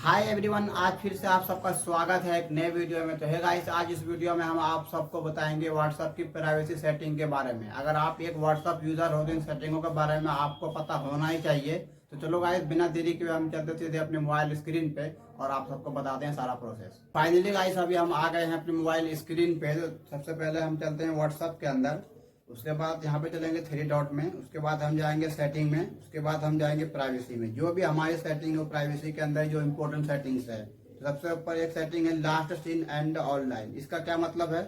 Hi everyone, आज फिर से आप सबका स्वागत है एक नए वीडियो में। तो है गाइस, आज इस वीडियो में हम आप सबको बताएंगे व्हाट्सएप की प्राइवेसी सेटिंग के बारे में। अगर आप एक व्हाट्सएप यूजर हो तो इन सेटिंगों के बारे में आपको पता होना ही चाहिए। तो चलो गाइस, बिना देरी के हम चलते सीधे अपने मोबाइल स्क्रीन पे और आप सबको बताते हैं सारा प्रोसेस। फाइनली गाइस, अभी हम आ गए हैं अपने मोबाइल स्क्रीन पे। तो सबसे पहले हम चलते हैं व्हाट्सएप के अंदर, उसके बाद यहाँ पे चलेंगे 3 डॉट में, उसके बाद हम जाएंगे सेटिंग में, उसके बाद हम जाएंगे प्राइवेसी में। जो भी हमारी सेटिंग है प्राइवेसी के अंदर जो इम्पोर्टेंट सेटिंग्स है, तो सबसे ऊपर एक सेटिंग है लास्ट सीन एंड ऑनलाइन। इसका क्या मतलब है?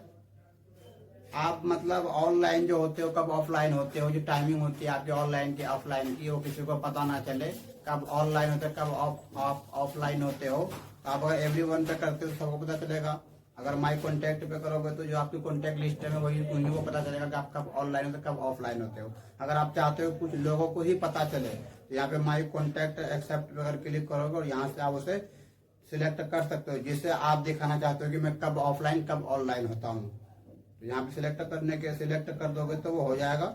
आप मतलब ऑनलाइन जो होते हो, कब ऑफलाइन होते हो, जो टाइमिंग होती है आपके ऑनलाइन की ऑफलाइन की, वो किसी को पता ना चले। कब ऑनलाइन होते हो, कब ऑफलाइन होते हो। आप अगर एवरीवन पे करते हो सबको पता चलेगा। अगर माई कॉन्टैक्ट पे करोगे तो जो आपकी कॉन्टैक्ट लिस्ट है वही उन्हीं को पता चलेगा कि आप कब ऑनलाइन होते हो, कब ऑफलाइन होते हो। अगर आप चाहते हो कुछ लोगों को ही पता चले तो यहाँ पे माई कॉन्टैक्ट एक्सेप्ट अगर क्लिक करोगे और यहाँ से आप उसे सिलेक्ट कर सकते हो, जिससे आप दिखाना चाहते हो कि मैं कब ऑफलाइन कब ऑनलाइन होता हूँ। तो यहाँ पे सिलेक्ट कर दोगे तो वो हो जाएगा।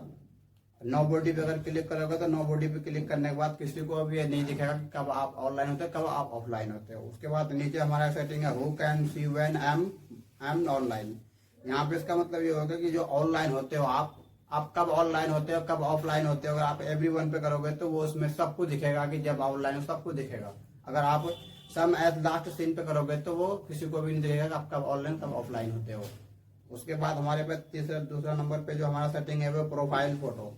नो बॉडी पे अगर क्लिक करोगे तो नो बॉडी पे क्लिक करने के बाद किसी को भी ये नहीं दिखेगा कि कब आप ऑनलाइन होते हो कब आप ऑफलाइन होते हो। उसके बाद नीचे हमारा सेटिंग है who can see when I am online. यहाँ पे इसका मतलब ये होगा कि जो ऑनलाइन होते हो आप कब ऑनलाइन होते हो कब ऑफलाइन होते हो। अगर आप एवरीवन पे करोगे तो वो उसमें सबको दिखेगा कि जब ऑनलाइन हो सबको दिखेगा। अगर आप सम एज लास्ट सीन पे करोगे तो वो किसी को भी नहीं दिखेगा कि आप कब ऑनलाइन कब ऑफलाइन होते हो। उसके बाद हमारे पास दूसरा नंबर पे जो हमारा सेटिंग है वो प्रोफाइल फोटो।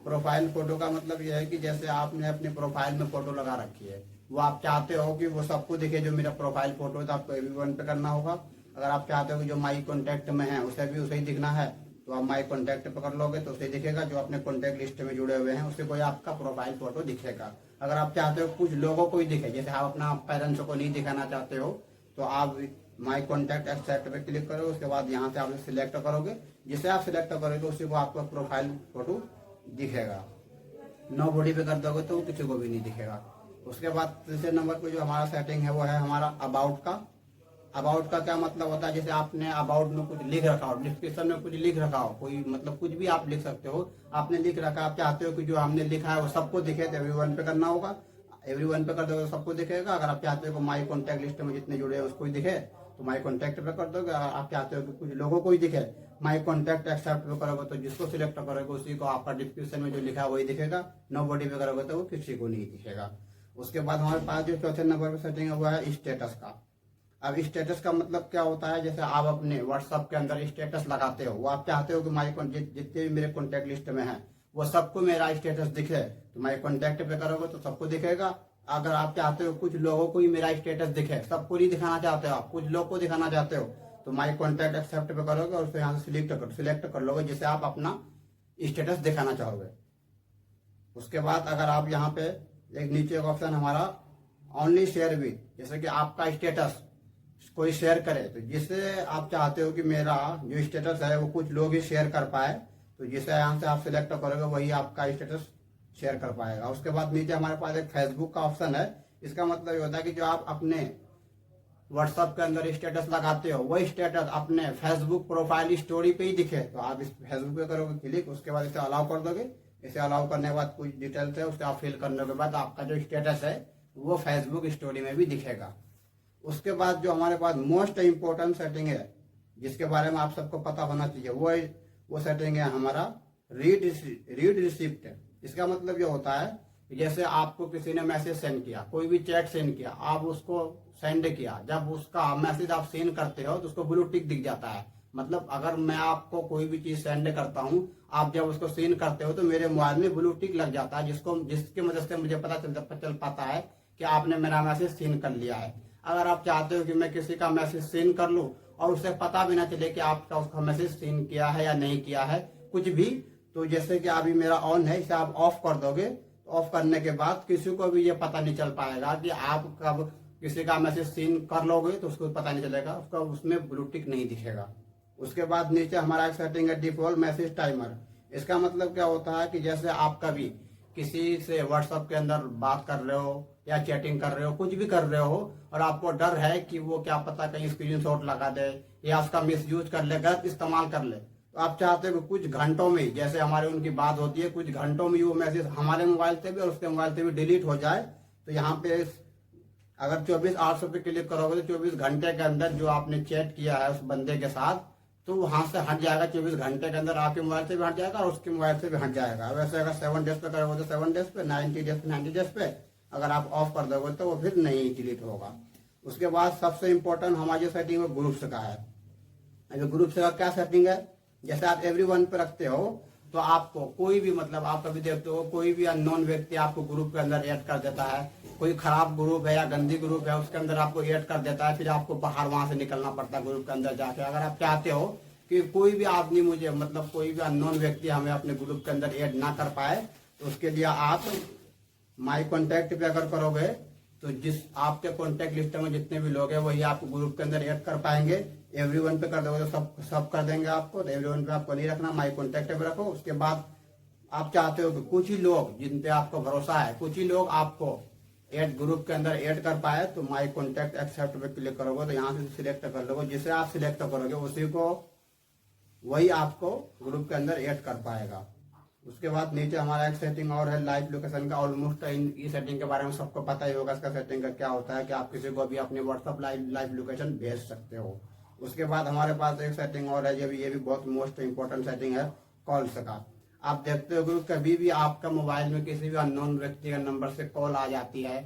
प्रोफाइल फोटो का मतलब यह है कि जैसे आपने अपने प्रोफाइल में फोटो लगा रखी है, वो आप चाहते हो कि वो सबको दिखे जो मेरा प्रोफाइल फोटो है, तो आपको एवरीवन पे करना होगा। अगर आप चाहते हो कि जो माई कॉन्टैक्ट में है उसे भी उसे ही दिखना है तो आप माई कॉन्टैक्ट पे कर लोगे तो उसे दिखेगा। जो अपने कॉन्टैक्ट लिस्ट में जुड़े हुए हैं उसे कोई आपका प्रोफाइल फोटो दिखेगा। अगर आप चाहते हो कुछ लोगों को ही दिखे, जैसे आप अपना पेरेंट्स को नहीं दिखाना चाहते हो, तो आप माई कॉन्टैक्ट एक्सेप्ट पे क्लिक करोगे। उसके बाद यहाँ से आप सिलेक्ट करोगे, जिसे आप सिलेक्ट करोगे उसी को आपका प्रोफाइल फोटो दिखेगा। नो बॉडी पे कर दोगे तो किसी को भी नहीं दिखेगा। उसके बाद तीसरे नंबर पे जो हमारा सेटिंग है वो है हमारा अबाउट का। अबाउट का क्या मतलब होता है? जैसे आपने अबाउट में कुछ लिख रखा हो, डिस्क्रिप्शन में कुछ लिख रखा हो, कोई मतलब कुछ भी आप लिख सकते हो। आपने लिख रखा, आप चाहते हो कि जो हमने लिखा है वो सबको दिखे तो एवरीवन पे करना होगा। एवरीवन पे कर दोगे तो सबको दिखेगा। अगर आप चाहते हो कि माई कॉन्टैक्ट लिस्ट में जितने जुड़े हैं उसको ही दिखे तो माई कॉन्टैक्ट पे कर दोगे। अगर आप चाहते हो कि कुछ लोगों को ही दिखे, माई कॉन्टैक्ट एक्सेप्ट पे करोगे तो जिसको सिलेक्ट करोगे उसी को आपका डिस्क्रिप्शन में जो लिखा है वही दिखेगा। नो बॉडी पे करोगे तो वो किसी को नहीं दिखेगा। उसके बाद हमारे पास जो चौथे नंबर पर सेटिंग है वो है स्टेटस का। अब स्टेटस का मतलब क्या होता है? जैसे आप अपने व्हाट्सएप के अंदर स्टेटस लगाते हो, वो आप चाहते हो कि माई जितने भी मेरे कॉन्टैक्ट लिस्ट में है वो सबको मेरा स्टेटस दिखे, तो माई कॉन्टैक्ट पे करोगे तो सबको दिखेगा। अगर आप चाहते हो कुछ लोगों को ही मेरा स्टेटस दिखे, सबको नहीं दिखाना चाहते हो, आप कुछ लोग को दिखाना चाहते हो, तो माई कॉन्टैक्ट एक्सेप्ट पे करोगे और उसको यहाँ से सिलेक्ट कर लोगे जिसे आप अपना स्टेटस दिखाना चाहोगे। उसके बाद अगर आप यहाँ पे एक नीचे एक ऑप्शन हमारा ओनली शेयर विद, जैसे कि आपका स्टेटस कोई शेयर करे, तो जिससे आप चाहते हो कि मेरा जो स्टेटस है वो कुछ लोग ही शेयर कर पाए, तो जिसे यहाँ से आप सिलेक्ट करोगे वही आपका स्टेटस शेयर कर पाएगा। उसके बाद नीचे हमारे पास एक फेसबुक का ऑप्शन है। इसका मतलब ये होता है कि जो आप अपने व्हाट्सएप के अंदर स्टेटस लगाते हो वही स्टेटस अपने फेसबुक प्रोफाइल स्टोरी पे ही दिखे, तो आप इस फेसबुक पे करोगे क्लिक। उसके बाद इसे अलाउ कर दोगे। इसे अलाउ करने के बाद कुछ डिटेल्स है उससे आप फिल करने के बाद आपका जो स्टेटस है वो फेसबुक स्टोरी में भी दिखेगा। उसके बाद जो हमारे पास मोस्ट इंपोर्टेंट सेटिंग है जिसके बारे में आप सबको पता होना चाहिए वो सेटिंग है हमारा रीड रिसिप्ट। इसका मतलब ये होता है कि जैसे आपको किसी ने मैसेज सेंड किया, कोई भी चैट सेंड किया, आप उसको सेंड किया, जब उसका मैसेज आप सेंड करते हो तो उसको ब्लू टिक दिख जाता है। मतलब अगर मैं आपको कोई भी चीज सेंड करता हूँ, आप जब उसको सेंड करते हो तो मेरे मोबाइल में ब्लू टिक लग जाता है, जिसकी मदद से मुझे पता चल पाता है कि आपने मेरा मैसेज सेंड कर लिया है। अगर आप चाहते हो कि मैं किसी का मैसेज सेंड कर लूं और उसे पता भी ना चले कि आपका उसका मैसेज सेंड किया है या नहीं किया है कुछ भी, तो जैसे कि अभी मेरा ऑन है, इसे आप ऑफ कर दोगे। तो ऑफ करने के बाद किसी को भी ये पता नहीं चल पाएगा कि आप कब किसी का मैसेज सेंड कर लोगे, तो उसको पता नहीं चलेगा, उसका उसमें ब्लू टिक नहीं दिखेगा। उसके बाद नीचे हमारा एक सेटिंग है डिफॉल्ट मैसेज टाइमर। इसका मतलब क्या होता है कि जैसे आप कभी किसी से व्हाट्सएप के अंदर बात कर रहे हो या चैटिंग कर रहे हो, कुछ भी कर रहे हो, और आपको डर है कि वो क्या पता कहीं स्क्रीनशॉट लगा दे या उसका मिसयूज कर ले, गलत इस्तेमाल कर ले, तो आप चाहते हो कि कुछ घंटों में, जैसे हमारे उनकी बात होती है, कुछ घंटों में वो मैसेज हमारे मोबाइल से भी और उसके मोबाइल से भी डिलीट हो जाए। तो यहाँ पे अगर 24/800 पे क्लिक करोगे तो 24 घंटे के अंदर जो आपने चैट किया है उस बंदे के साथ, तो वहां से हट जाएगा। 24 घंटे के अंदर आपके मोबाइल से भी हट जाएगा और उसके मोबाइल से भी हट जाएगा। वैसे अगर 7 डेज पे करोगे तो 7 डेज पे, 90 डेज पे 90 डेज पे अगर आप ऑफ कर दोगे तो वो फिर नहीं डिलीट होगा। उसके बाद सबसे इम्पोर्टेंट हमारी सेटिंग है ग्रुप्स का है। अगर ग्रुप्स का क्या सेटिंग है, जैसे आप एवरीवन पे रखते हो तो आपको कोई भी, मतलब आप कभी देखते हो कोई भी अननोन व्यक्ति आपको ग्रुप के अंदर ऐड कर देता है, कोई खराब ग्रुप है या गंदी ग्रुप है उसके अंदर आपको ऐड कर देता है, फिर आपको बाहर वहां से निकलना पड़ता है ग्रुप के अंदर जाके। अगर आप चाहते हो कि कोई भी आदमी मुझे, मतलब कोई भी अननोन व्यक्ति हमें अपने ग्रुप के अंदर ऐड ना कर पाए, तो उसके लिए आप माई कॉन्टैक्ट पे अगर करोगे तो जिस आपके कॉन्टैक्ट लिस्ट में जितने भी लोग हैं वही आपको ग्रुप के अंदर ऐड कर पाएंगे। एवरीवन पे कर दोगे तो सब कर देंगे आपको, तो एवरीवन पे आपको नहीं रखना, माई कॉन्टैक्ट पे रखो। उसके बाद आप चाहते हो कि कुछ ही लोग जिन पे आपको भरोसा है, कुछ ही लोग आपको ऐड ग्रुप के अंदर ऐड कर पाए, तो माई कॉन्टैक्ट एक्सेप्ट पे क्लिक करोगे तो यहाँ से सिलेक्ट कर लोगे। जिसे आप सिलेक्ट करोगे उसी को, वही आपको ग्रुप के अंदर ऐड कर पाएगा। उसके बाद नीचे हमारा एक सेटिंग और है लाइव लोकेशन का। ऑलमोस्ट इस सेटिंग के बारे में सबको पता ही होगा। इसका सेटिंग का क्या होता है कि आप किसी को भी अपने व्हाट्सअप लाइव लोकेशन भेज सकते हो। उसके बाद हमारे पास एक सेटिंग और है, ये भी बहुत मोस्ट इंपॉर्टेंट सेटिंग है, कॉल्स का। आप देखते हो कभी भी आपका मोबाइल में किसी भी अननोन व्यक्ति का नंबर से कॉल आ जाती है,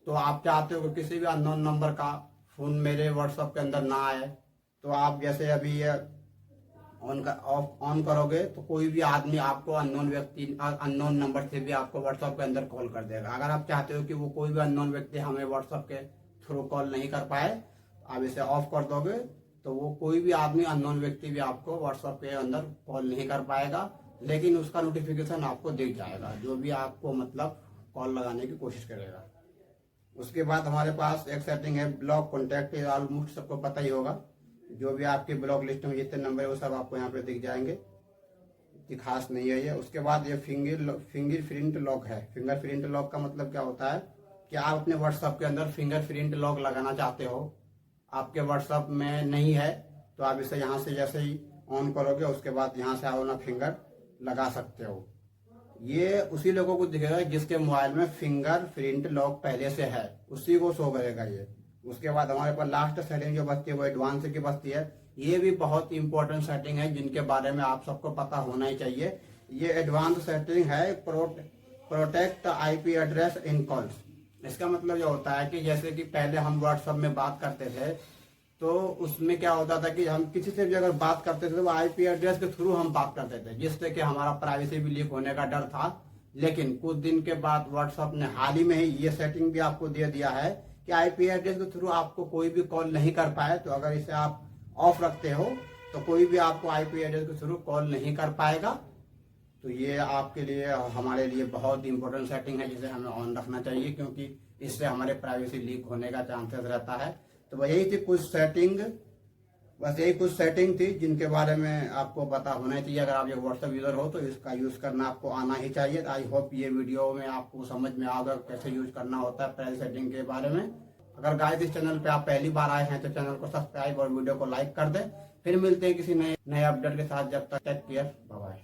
तो आप चाहते हो कि किसी भी अननोन नंबर का फोन मेरे व्हाट्सएप के अंदर ना आए, तो आप जैसे अभी ऑन करोगे तो कोई भी आदमी आपको अननोन नंबर से भी आपको व्हाट्सएप के अंदर कॉल कर देगा। अगर आप चाहते हो कि वो कोई भी अननोन व्यक्ति हमें व्हाट्सएप के थ्रू कॉल नहीं कर पाए, आप इसे ऑफ कर दोगे तो वो कोई भी आदमी अननोन व्यक्ति भी आपको व्हाट्सएप के अंदर कॉल नहीं कर पाएगा, लेकिन उसका नोटिफिकेशन आपको दिख जाएगा जो भी आपको मतलब कॉल लगाने की कोशिश करेगा। उसके बाद हमारे पास एक सेटिंग है ब्लॉक कॉन्टैक्ट। ऑलमोस्ट सबको पता ही होगा, जो भी आपके ब्लॉक लिस्ट में जितने नंबर है वो सब आपको यहाँ पे दिख जाएंगे, इतनी खास नहीं है ये। उसके बाद ये फिंगरप्रिंट लॉक है। फिंगरप्रिंट लॉक का मतलब क्या होता है कि आप अपने व्हाट्सएप के अंदर फिंगरप्रिंट लॉक लगाना चाहते हो, आपके व्हाट्सएप में नहीं है, तो आप इसे यहाँ से जैसे ही ऑन करोगे उसके बाद यहाँ से आप अपना फिंगर लगा सकते हो। ये उसी लोगों को दिखेगा जिसके मोबाइल में फिंगरप्रिंट लॉक पहले से है, उसी को शो करेगा ये। उसके बाद हमारे पास लास्ट सेटिंग जो बचती है वो एडवांस की बचती है। ये भी बहुत इंपॉर्टेंट सेटिंग है जिनके बारे में आप सबको पता होना ही चाहिए। ये एडवांस सेटिंग है protect IP address in calls. इसका मतलब ये होता है कि जैसे कि पहले हम व्हाट्सएप में बात करते थे तो उसमें क्या होता था कि हम किसी से भी अगर बात करते थे तो आईपी एड्रेस के थ्रू हम बात करते थे, जिससे कि हमारा प्राइवेसी भी लीक होने का डर था। लेकिन कुछ दिन के बाद व्हाट्सएप ने हाल ही में ही ये सेटिंग भी आपको दे दिया है कि आईपी एड्रेस के थ्रू आपको कोई भी कॉल नहीं कर पाए, तो अगर इसे आप ऑफ रखते हो तो कोई भी आपको आईपी एड्रेस के थ्रू कॉल नहीं कर पाएगा। तो ये आपके लिए, हमारे लिए बहुत इंपॉर्टेंट सेटिंग है जिसे हमें ऑन रखना चाहिए, क्योंकि इससे हमारे प्राइवेसी लीक होने का चांसेस रहता है। तो यही थी कुछ सेटिंग, बस यही कुछ सेटिंग थी जिनके बारे में आपको पता होना चाहिए। अगर आप एक व्हाट्सएप यूजर हो तो इसका यूज करना आपको आना ही चाहिए। आई होप ये वीडियो में आपको समझ में आएगा कैसे यूज करना होता है प्राइवेसी सेटिंग के बारे में। अगर गाइस इस चैनल पे आप पहली बार आए हैं तो चैनल को सब्सक्राइब और वीडियो को लाइक कर दें। फिर मिलते हैं किसी नए अपडेट के साथ, जब तक टेक केयर, बाय बाय।